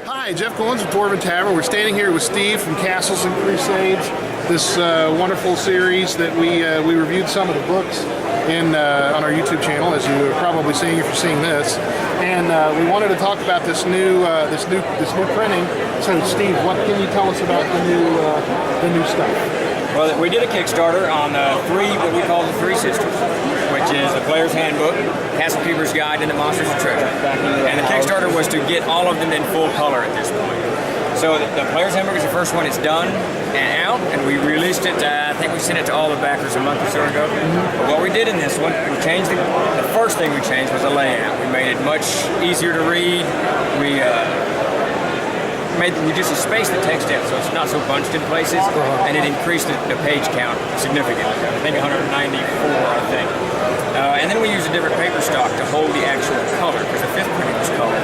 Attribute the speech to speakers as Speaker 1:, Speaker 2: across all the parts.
Speaker 1: Hi, Jeff Goins with Dwarven Tavern. We're standing here with Steve from Castles and Crusades, this wonderful series that we reviewed some of the books on our YouTube channel, as you're probably seeing if you're seeing this. And we wanted to talk about this new printing. So, Steve, what can you tell us about the new stuff?
Speaker 2: Well, we did a Kickstarter on what we call the Three Sisters, which is the Player's Handbook, Castle Keeper's Guide, and the Monsters and Treasure. And the Kickstarter was to get all of them in full color at this point. So the Player's Handbook is the first one. It's done and out, and we released it. I think we sent it to all the backers a month or so ago. But what we did in this one, we changed the first thing we changed was the layout. We made it much easier to read. We just spaced the text out so it's not so bunched in places, and it increased the page count significantly. I think 194, I think. And then we used a different paper stock to hold the actual color, because the fifth printing was color,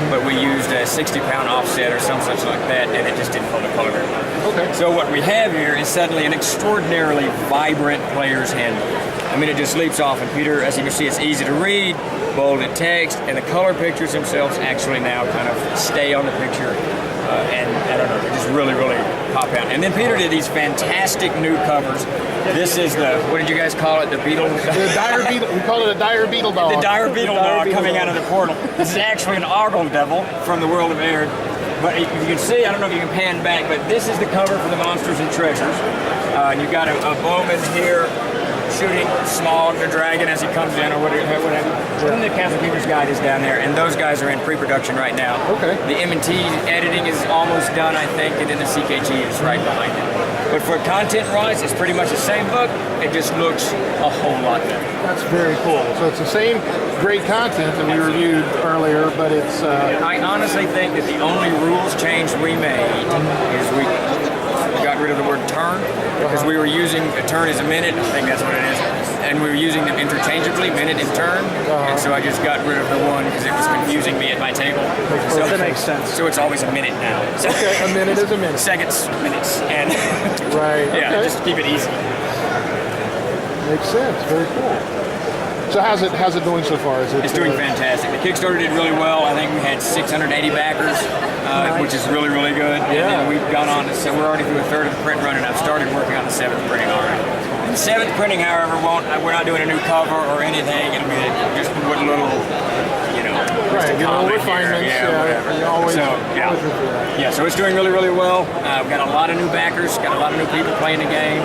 Speaker 2: but we used a 60-pound offset or some such like that, and it just didn't hold the color very well.
Speaker 1: Okay.
Speaker 2: So what we have here is suddenly an extraordinarily vibrant player's handbook. I mean, it just leaps off, and Peter, as you can see, it's easy to read, bolded text, and the color pictures themselves actually now kind of stay on the picture. And I don't know, they just really pop out. And then Peter did these fantastic new covers. This is what did you guys call it? The beetle?
Speaker 1: The dire beetle. We call it a dire beetle dog.
Speaker 2: The dire beetle dog coming out of the portal. This is actually an ogle devil from the world of Aird. But you can see, I don't know if you can pan back, but this is the cover for the Monsters and Treasures. And you've got a bowman here shooting Smog the dragon as he comes in, or whatever. Then the Castle Keeper's Guide is down there, and those guys are in pre-production right now.
Speaker 1: Okay.
Speaker 2: The M&T editing is almost done, I think, and then the CKG is right behind it. But for content-wise, it's pretty much the same book. It just looks a whole lot better.
Speaker 1: That's very cool. So it's the same great content that we reviewed earlier, but it's...
Speaker 2: I honestly think that the only rules change we made is we got rid of the word turn, because we were using a turn as a minute. I think that's what it is. And we were using them interchangeably, minute and turn. And so I just got rid of the one because it was confusing me at my table.
Speaker 1: So that makes sense.
Speaker 2: So it's always a minute now. So
Speaker 1: okay, a minute is a minute.
Speaker 2: Seconds, minutes, and
Speaker 1: right.
Speaker 2: Yeah,
Speaker 1: okay.
Speaker 2: Just keep it easy.
Speaker 1: Makes sense. Very cool. So how's it doing so far?
Speaker 2: It's doing fantastic. The Kickstarter did really well. I think we had 680 backers,
Speaker 1: nice.
Speaker 2: which is really good.
Speaker 1: Yeah.
Speaker 2: And then we've gone on so we're already through a third of the print run, and I've started working on the 7th printing already. The 7th printing, however, we're not doing a new cover or anything. It'll be just with a little,
Speaker 1: right,
Speaker 2: just a comment
Speaker 1: refinements.
Speaker 2: here, whatever.
Speaker 1: Yeah.
Speaker 2: So it's doing really well. We've got a lot of new backers, got a lot of new people playing the game.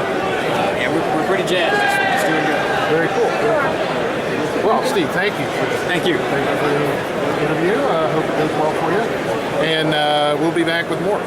Speaker 2: We're pretty jazzed. It's doing good.
Speaker 1: Very cool. Well, Steve, thank you.
Speaker 2: Thank you.
Speaker 1: Thank you for the interview. I hope it goes well for you. And we'll be back with more.